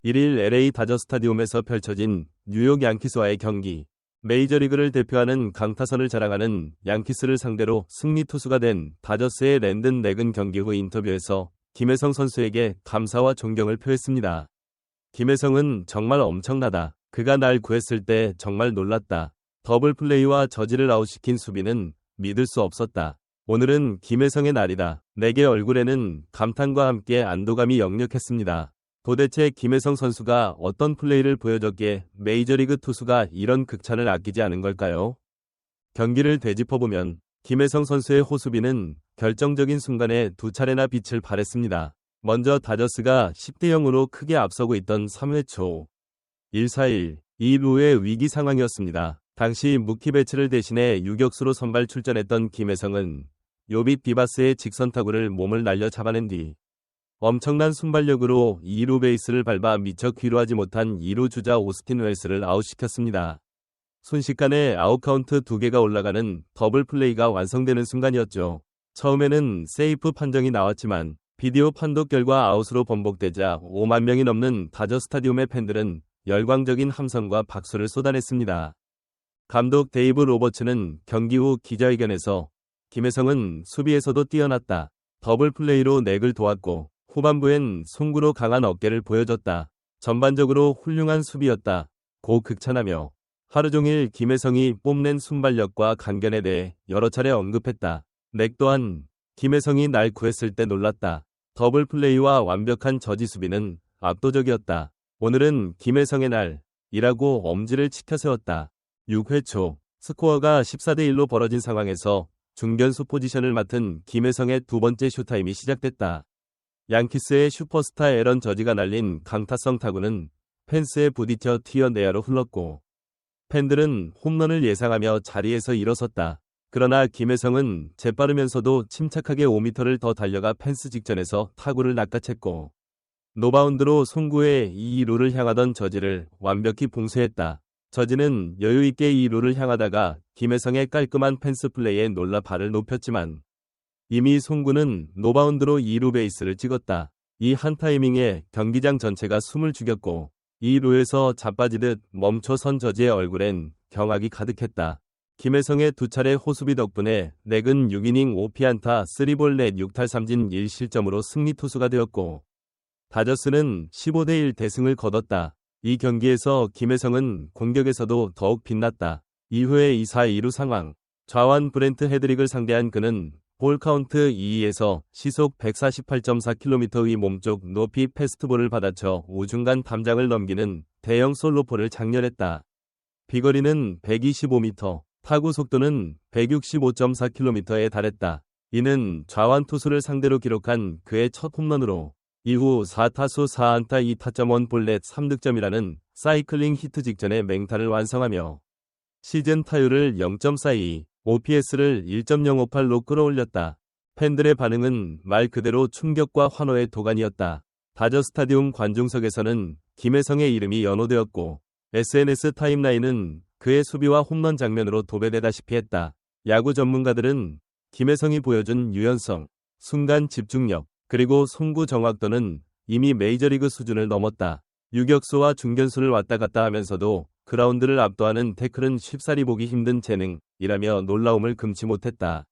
1일 LA 다저 스타디움에서 펼쳐진 뉴욕 양키스와의 경기. 메이저리그를 대표하는 강타선을 자랑하는 양키스를 상대로 승리 투수가 된 다저스의 랜든 렉은 경기 후 인터뷰에서 김혜성 선수에게 감사와 존경을 표했습니다. 김혜성은 정말 엄청나다. 그가 날 구했을 때 정말 놀랐다. 더블 플레이와 저지를 아웃시킨 수비는 믿을 수 없었다. 오늘은 김혜성의 날이다. 내게 얼굴에는 감탄과 함께 안도감이 역력했습니다. 도대체 김혜성 선수가 어떤 플레이를 보여줬기에 메이저리그 투수가 이런 극찬을 아끼지 않은 걸까요? 경기를 되짚어보면 김혜성 선수의 호수비는 결정적인 순간에 두 차례나 빛을 발했습니다. 먼저 다저스가 10대 0으로 크게 앞서고 있던 3회 초 1-4-1, 2루의 위기 상황이었습니다. 당시 무키 배츠를 대신해 유격수로 선발 출전했던 김혜성은 요빗 비바스의 직선 타구를 몸을 날려 잡아낸 뒤 엄청난 순발력으로 2루 베이스를 밟아 미처 귀로하지 못한 2루 주자 오스틴 웰스를 아웃시켰습니다. 순식간에 아웃카운트 2개가 올라가는 더블 플레이가 완성되는 순간이었죠. 처음에는 세이프 판정이 나왔지만 비디오 판독 결과 아웃으로 번복되자 5만 명이 넘는 다저 스타디움의 팬들은 열광적인 함성과 박수를 쏟아냈습니다. 감독 데이브 로버츠는 경기 후 기자회견에서 김혜성은 수비에서도 뛰어났다. 더블 플레이로 넥을 도왔고 후반부엔 송구로 강한 어깨를 보여줬다. 전반적으로 훌륭한 수비였다. 고 극찬하며 하루 종일 김혜성이 뽐낸 순발력과 강견에 대해 여러 차례 언급했다. 넥 또한 김혜성이 날 구했을 때 놀랐다. 더블 플레이와 완벽한 저지 수비는 압도적이었다. 오늘은 김혜성의 날이라고 엄지를 치켜세웠다. 6회 초 스코어가 14대1로 벌어진 상황에서 중견수 포지션을 맡은 김혜성의 두 번째 쇼타임이 시작됐다. 양키스의 슈퍼스타 에런 저지가 날린 강타성 타구는 펜스에 부딪혀 튀어 내야로 흘렀고 팬들은 홈런을 예상하며 자리에서 일어섰다. 그러나 김혜성은 재빠르면서도 침착하게 5m를 더 달려가 펜스 직전에서 타구를 낚아챘고 노바운드로 송구의 2루를 향하던 저지를 완벽히 봉쇄했다. 저지는 여유있게 2루를 향하다가 김혜성의 깔끔한 펜스 플레이에 놀라 발을 높였지만 이미 송구는 노바운드로 2루 베이스를 찍었다. 이 한 타이밍에 경기장 전체가 숨을 죽였고 2루에서 자빠지듯 멈춰선 저지의 얼굴엔 경악이 가득했다. 김혜성의 두 차례 호수비 덕분에 넥은 6이닝 5피안타 3볼 넷 6탈 3진 1실점으로 승리 투수가 되었고 다저스는 15대1 대승을 거뒀다. 이 경기에서 김혜성은 공격에서도 더욱 빛났다. 이후에 2-4-2루 상황. 좌완 브렌트 헤드릭을 상대한 그는 볼 카운트 2위에서 시속 148.4km의 몸쪽 높이 패스트볼을 받아쳐 우중간 담장을 넘기는 대형 솔로포를 장렬했다. 비거리는 125m, 타구 속도는 165.4km에 달했다. 이는 좌완 투수를 상대로 기록한 그의 첫 홈런으로 이후 4타수 4안타 2타점 1볼넷 3득점이라는 사이클링 히트 직전에 맹타를 완성하며 시즌 타율을 0.42, OPS를 1.058로 끌어올렸다. 팬들의 반응은 말 그대로 충격과 환호의 도가니였다. 다저 스타디움 관중석에서는 김혜성의 이름이 연호되었고 SNS 타임라인은 그의 수비와 홈런 장면으로 도배되다시피 했다. 야구 전문가들은 김혜성이 보여준 유연성, 순간 집중력, 그리고 송구 정확도는 이미 메이저리그 수준을 넘었다. 유격수와 중견수를 왔다 갔다 하면서도 그라운드를 압도하는 태클은 쉽사리 보기 힘든 재능이라며 놀라움을 금치 못했다.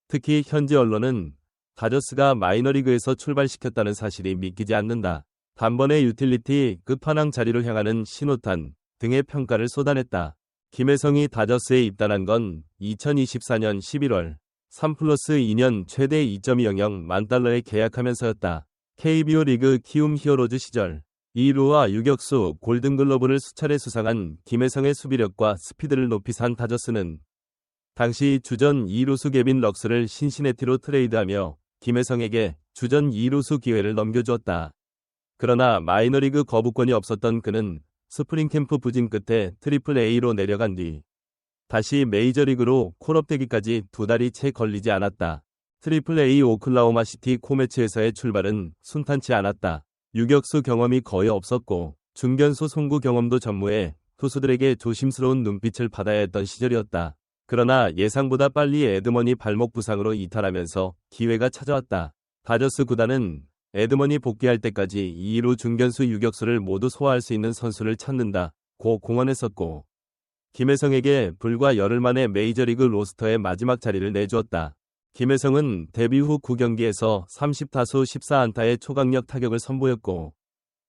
특히 현지 언론은 다저스가 마이너리그에서 출발시켰다는 사실이 믿기지 않는다. 단번에 유틸리티 끝판왕 자리로 향하는 신호탄 등의 평가를 쏟아냈다. 김혜성이 다저스에 입단한 건 2024년 11월 3+2년 최대 2.200만 달러에 계약하면서였다. KBO 리그 키움 히어로즈 시절 2루와 유격수 골든글러브를 수차례 수상한 김혜성의 수비력과 스피드를 높이 산 다저스는 당시 주전 2루수 개빈 럭스를 신시내티로 트레이드하며 김혜성에게 주전 2루수 기회를 넘겨주었다. 그러나 마이너리그 거부권이 없었던 그는 스프링 캠프 부진 끝에 트리플 A로 내려간 뒤 다시 메이저리그로 콜업되기까지 두 달이 채 걸리지 않았다. 트리플 A 오클라호마 시티 코매츠에서의 출발은 순탄치 않았다. 유격수 경험이 거의 없었고 중견수 송구 경험도 전무해 투수들에게 조심스러운 눈빛을 받아야 했던 시절이었다. 그러나 예상보다 빨리 에드먼이 발목 부상으로 이탈하면서 기회가 찾아왔다. 다저스 구단은 에드먼이 복귀할 때까지 2루 중견수 유격수를 모두 소화할 수 있는 선수를 찾는다 고 공언했었고, 김혜성에게 불과 열흘 만에 메이저리그 로스터의 마지막 자리를 내주었다. 김혜성은 데뷔 후 9경기에서 30타수 14안타의 초강력 타격을 선보였고,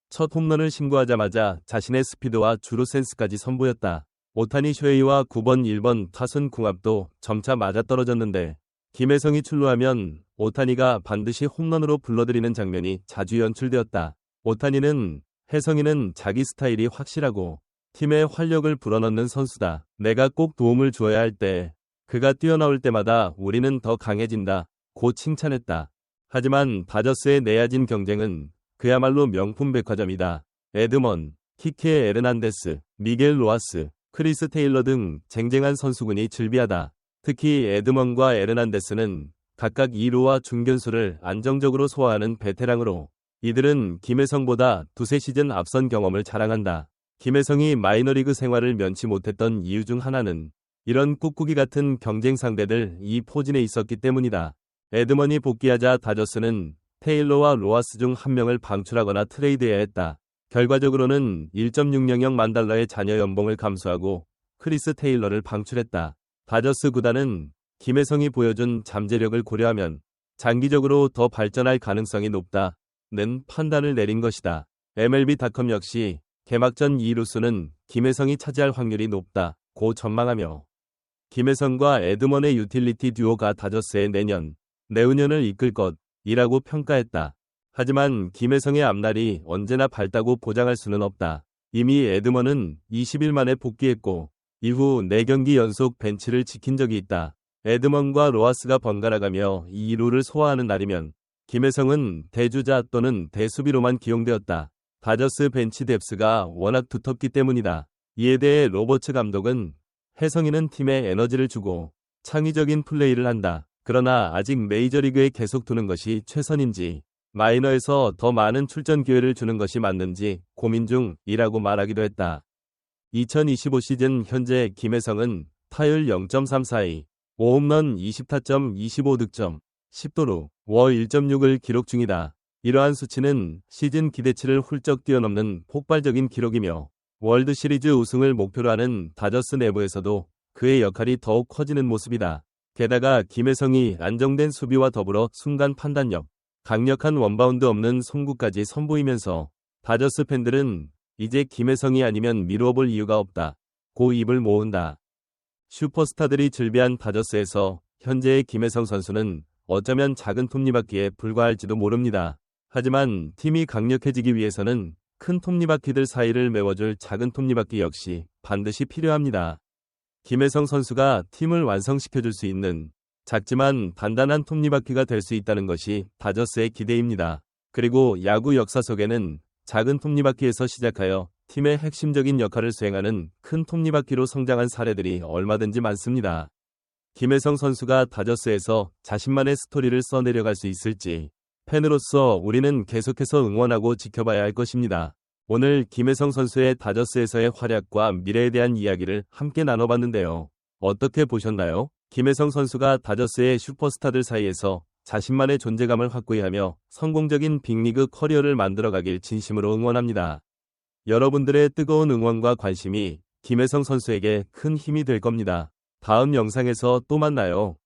첫 홈런을 신고하자마자 자신의 스피드와 주루 센스까지 선보였다. 오타니 쇼헤이와 9번 1번 타순 궁합도 점차 맞아떨어졌는데, 김혜성이 출루하면 오타니가 반드시 홈런으로 불러들이는 장면이 자주 연출되었다. 오타니는 혜성이는 자기 스타일이 확실하고 팀의 활력을 불어넣는 선수다. 내가 꼭 도움을 주어야 할 때 그가 뛰어나올 때마다 우리는 더 강해진다 고 칭찬했다. 하지만 다저스의 내야진 경쟁은 그야말로 명품 백화점이다. 에드먼, 키케 에르난데스, 미겔 로하스, 크리스 테일러 등 쟁쟁한 선수군이 즐비하다. 특히 에드먼과 에르난데스는 각각 2루와 중견수를 안정적으로 소화하는 베테랑으로 이들은 김혜성보다 두세 시즌 앞선 경험을 자랑한다. 김혜성이 마이너리그 생활을 면치 못했던 이유 중 하나는 이런 꾹꾹이 같은 경쟁 상대들 이 포진에 있었기 때문이다. 에드먼이 복귀하자 다저스는 테일러와 로하스 중 한 명을 방출하거나 트레이드해야 했다. 결과적으로는 1.600만 달러의 잔여 연봉을 감수하고 크리스 테일러를 방출했다. 다저스 구단은 김혜성이 보여준 잠재력을 고려하면 장기적으로 더 발전할 가능성이 높다는 판단을 내린 것이다. MLB.com 역시 개막전 2루수는 김혜성이 차지할 확률이 높다고 전망하며 김혜성과 에드먼의 유틸리티 듀오가 다저스의 내년, 내후년을 이끌 것이라고 평가했다. 하지만 김혜성의 앞날이 언제나 밝다고 보장할 수는 없다. 이미 에드먼은 20일 만에 복귀했고 이후 4경기 연속 벤치를 지킨 적이 있다. 에드먼과 로하스가 번갈아가며 2루를 소화하는 날이면 김혜성은 대주자 또는 대수비로만 기용되었다. 다저스 벤치 뎁스가 워낙 두텁기 때문이다. 이에 대해 로버츠 감독은 혜성이는 팀에 에너지를 주고 창의적인 플레이를 한다. 그러나 아직 메이저리그에 계속 두는 것이 최선인지 마이너에서 더 많은 출전 기회를 주는 것이 맞는지 고민 중이라고 말하기도 했다. 2025 시즌 현재 김혜성은 타율 0.342, 5홈런 20타점 25득점, 10도루, 월 1.6을 기록 중이다. 이러한 수치는 시즌 기대치를 훌쩍 뛰어넘는 폭발적인 기록이며 월드시리즈 우승을 목표로 하는 다저스 내부에서도 그의 역할이 더욱 커지는 모습이다. 게다가 김혜성이 안정된 수비와 더불어 순간 판단력, 강력한 원바운드 없는 송구까지 선보이면서 다저스 팬들은 이제 김혜성이 아니면 미루어볼 이유가 없다 고 입을 모은다. 슈퍼스타들이 즐비한 다저스에서 현재의 김혜성 선수는 어쩌면 작은 톱니바퀴에 불과할지도 모릅니다. 하지만 팀이 강력해지기 위해서는 큰 톱니바퀴들 사이를 메워줄 작은 톱니바퀴 역시 반드시 필요합니다. 김혜성 선수가 팀을 완성시켜줄 수 있는 작지만 단단한 톱니바퀴가 될 수 있다는 것이 다저스의 기대입니다. 그리고 야구 역사 속에는 작은 톱니바퀴에서 시작하여 팀의 핵심적인 역할을 수행하는 큰 톱니바퀴로 성장한 사례들이 얼마든지 많습니다. 김혜성 선수가 다저스에서 자신만의 스토리를 써내려갈 수 있을지 팬으로서 우리는 계속해서 응원하고 지켜봐야 할 것입니다. 오늘 김혜성 선수의 다저스에서의 활약과 미래에 대한 이야기를 함께 나눠봤는데요. 어떻게 보셨나요? 김혜성 선수가 다저스의 슈퍼스타들 사이에서 자신만의 존재감을 확고히 하며 성공적인 빅리그 커리어를 만들어가길 진심으로 응원합니다. 여러분들의 뜨거운 응원과 관심이 김혜성 선수에게 큰 힘이 될 겁니다. 다음 영상에서 또 만나요.